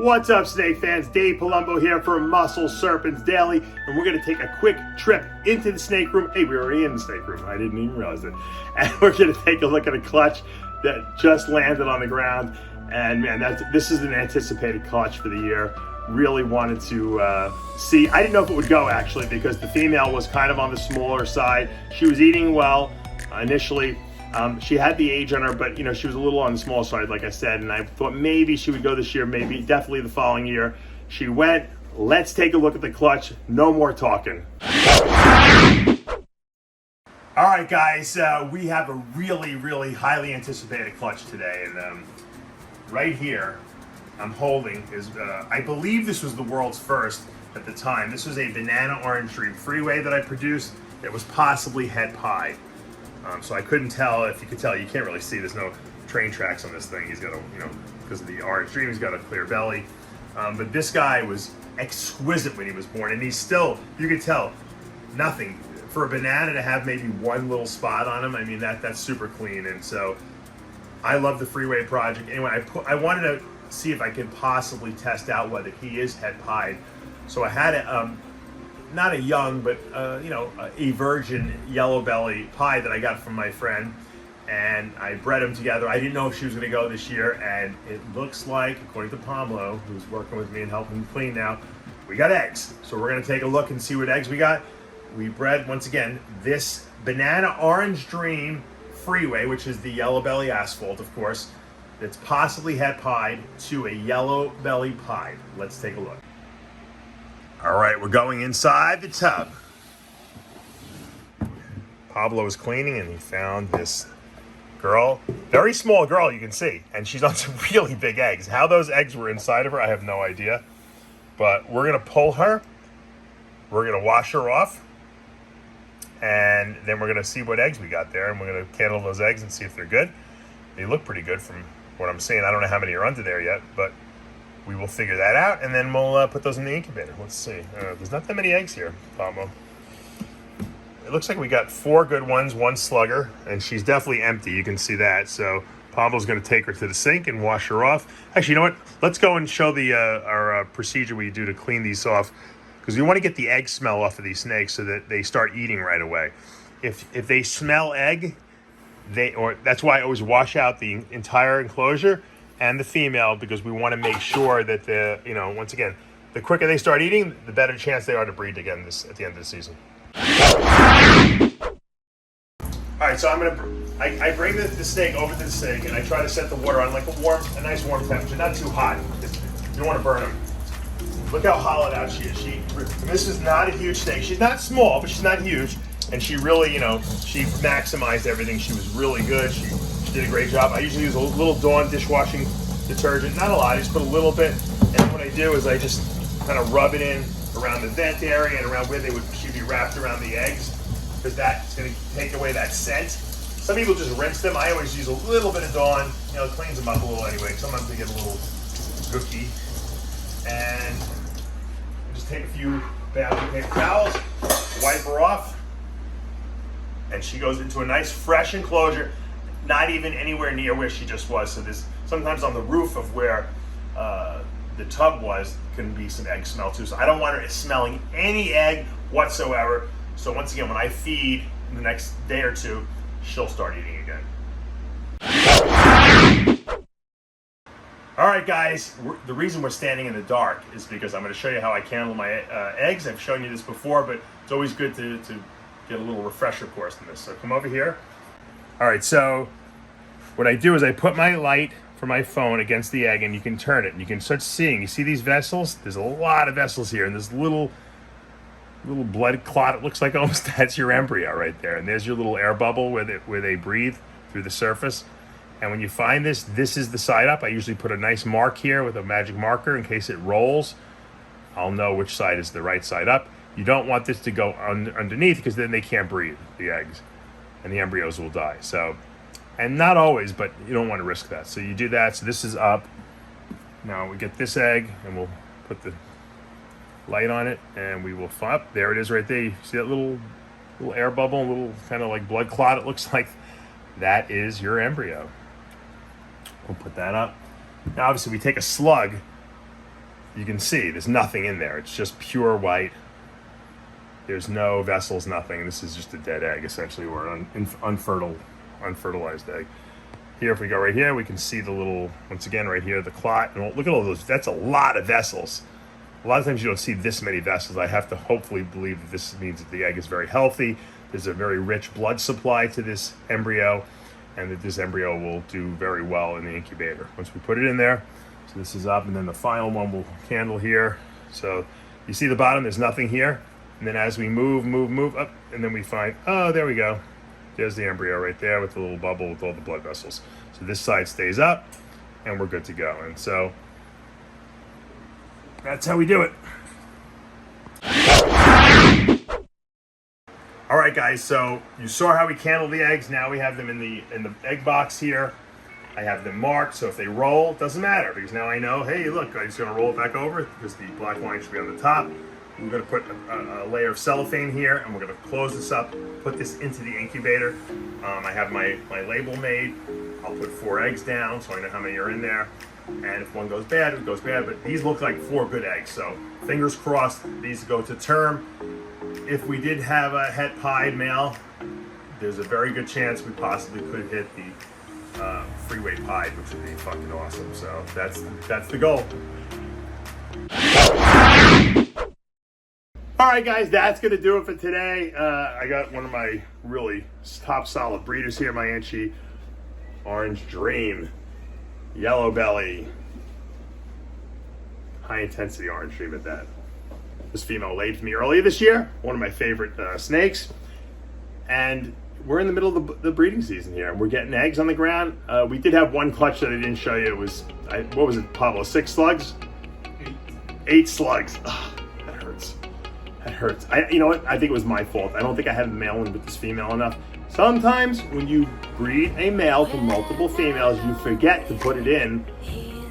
What's up, snake fans? Dave Palumbo here for Muscle Serpents Daily, and we're going to take a quick trip into the snake room. Hey, we're already in the snake room. I didn't even realize it. And we're going to take a look at a clutch that just landed on the ground. And man, this is an anticipated clutch for the year. Really wanted to see. I didn't know if it would go, actually, because the female was kind of on the smaller side. She was eating well initially. She had the age on her, but she was a little on the small side, like I said, and I thought maybe she would go this year, maybe definitely the following year. She went. Let's take a look at the clutch. No more talking. All right, guys, we have a really highly anticipated clutch today, and right here I'm holding is, I believe this was the world's first at the time. This was a banana orange dream Freeway that I produced that was possibly head pied. So I couldn't tell. If you could tell, you can't really see. There's no train tracks on this thing. He's got a, because of the orange dream, he's got a clear belly. But this guy was exquisite when he was born, and he's still, you could tell, nothing. For a banana to have maybe one little spot on him, I mean, that's super clean. And so I love the Freeway project. Anyway, I wanted to see if I could possibly test out whether he is head pied. So I had a, not a young, but a virgin yellow belly pie that I got from my friend, and I bred them together. I didn't know if she was going to go this year, and it looks like, according to Pablo, who's working with me and helping me clean now, we got eggs. So we're going to take a look and see what eggs we got. We bred, once again, this banana orange dream Freeway, which is the yellow belly asphalt, of course, that's possibly head pied to a yellow belly pied. Let's take a look. All right, we're going inside the tub. Pablo was cleaning and he found this girl, very small girl, you can see, and she's on some really big eggs. How those eggs were inside of her, I have no idea. But we're gonna pull her, we're gonna wash her off, and then we're gonna see what eggs we got there, and we're gonna candle those eggs and see if they're good. They look pretty good from what I'm seeing. I don't know how many are under there yet, but we will figure that out, and then we'll put those in the incubator. Let's see. There's not that many eggs here, Pablo. It looks like we got 4 good ones, 1 slugger, and she's definitely empty. You can see that. So Pablo's going to take her to the sink and wash her off. Actually, you know what? Let's go and show the our procedure we do to clean these off, because we want to get the egg smell off of these snakes so that they start eating right away. If they smell egg, that's why I always wash out the entire enclosure and the female, because we want to make sure that once again, the quicker they start eating, the better chance they are to breed again at the end of the season. All right, so I bring the snake over to the sink, and I try to set the water on like a nice warm temperature, not too hot. You don't want to burn them. Look how hollowed out she is. This is not a huge snake. She's not small, but she's not huge, and she really, she maximized everything. She was really good. She did a great job. I usually use a little Dawn dishwashing detergent, not a lot, I just put a little bit, and what I do is I just kind of rub it in around the vent area and around where she'd be wrapped around the eggs, because that's going to take away that scent. Some people just rinse them. I always use a little bit of Dawn, it cleans them up a little anyway. Sometimes they get a little gooky, and I just take a few bathroom paper towels, wipe her off, and she goes into a nice fresh enclosure. Not even anywhere near where she just was. So there's sometimes on the roof of where the tub was can be some egg smell too. So I don't want her smelling any egg whatsoever. So once again, when I feed in the next day or two, she'll start eating again. All right, guys, the reason we're standing in the dark is because I'm going to show you how I candle my eggs. I've shown you this before, but it's always good to get a little refresher course in this. So come over here. All right, so what I do is I put my light for my phone against the egg, and you can turn it, and you can start seeing. You see these vessels? There's a lot of vessels here, and this little blood clot, it looks like almost that's your embryo right there. And there's your little air bubble where they breathe through the surface. And when you find this is the side up. I usually put a nice mark here with a magic marker in case it rolls. I'll know which side is the right side up. You don't want this to go underneath, because then they can't breathe, the eggs, and the embryos will die. So, and not always, but you don't want to risk that. So you do that. So this is up. Now we get this egg, and we'll put the light on it, and we will up. There it is right there. You see that little air bubble, a little kind of like blood clot, it looks like? That is your embryo. We'll put that up. Now obviously we take a slug you can see there's nothing in there. It's just pure white. There's no vessels, nothing. This is just a dead egg, essentially, or an unfertilized egg. Here, if we go right here, we can see the little, once again, right here, the clot. And look at all those, that's a lot of vessels. A lot of times you don't see this many vessels. I have to hopefully believe that this means that the egg is very healthy. There's a very rich blood supply to this embryo, and that this embryo will do very well in the incubator. Once we put it in there, so this is up, and then the final one will candle here. So you see the bottom, there's nothing here. And then as we move up, and then we find, oh, there we go. There's the embryo right there with the little bubble with all the blood vessels. So this side stays up, and we're good to go. And so that's how we do it. All right, guys, so you saw how we candled the eggs. Now we have them in the egg box here. I have them marked, so if they roll, it doesn't matter, because now I know, hey, look, I'm just gonna roll it back over because the black line should be on the top. We're gonna put a layer of cellophane here, and we're gonna close this up, put this into the incubator. I have my label made. I'll put 4 eggs down, so I know how many are in there. And if one goes bad, it goes bad, but these look like 4 good eggs, so fingers crossed these go to term. If we did have a het pied male, there's a very good chance we possibly could hit the Freeway pied, which would be fucking awesome. So that's the goal. All right, guys, that's gonna do it for today. I got one of my really top solid breeders here, my Anchi Orange Dream, yellow belly, high intensity orange dream at that. This female laid for me earlier this year, one of my favorite snakes. And we're in the middle of the breeding season here. We're getting eggs on the ground. We did have one clutch that I didn't show you. It was, what was it, Pablo, 6 slugs? 8 slugs. Ugh, that hurts. That hurts. You know what? I think it was my fault. I don't think I had the male one with this female enough. Sometimes when you breed a male from multiple females, you forget to put it in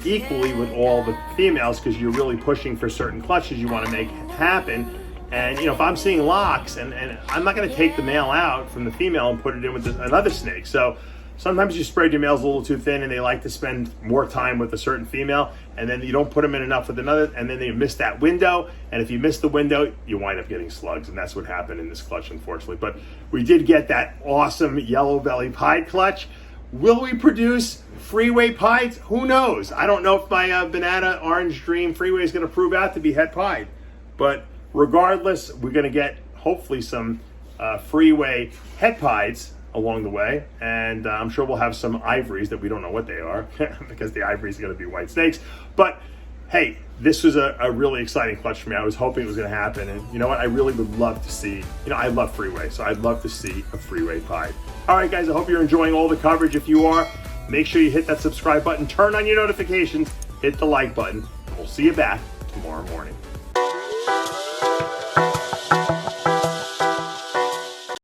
equally with all the females because you're really pushing for certain clutches you want to make happen. And you know, if I'm seeing locks, and I'm not going to take the male out from the female and put it in with another snake. So sometimes you spread your males a little too thin, and they like to spend more time with a certain female, and then you don't put them in enough with another, and then you miss that window. And if you miss the window, you wind up getting slugs, and that's what happened in this clutch, unfortunately. But we did get that awesome yellow belly pied clutch. Will we produce Freeway pieds? Who knows? I don't know if my banana orange dream Freeway is going to prove out to be het pied, but regardless, we're going to get hopefully some Freeway het pieds along the way, and I'm sure we'll have some ivories that we don't know what they are because the ivories are going to be white snakes. But hey, this was a really exciting clutch for me. I was hoping it was going to happen, and you know what? I really would love to see, you know, I love Freeway, so I'd love to see a Freeway pied. All right, guys, I hope you're enjoying all the coverage. If you are, make sure you hit that subscribe button, turn on your notifications, hit the like button, and we'll see you back tomorrow morning.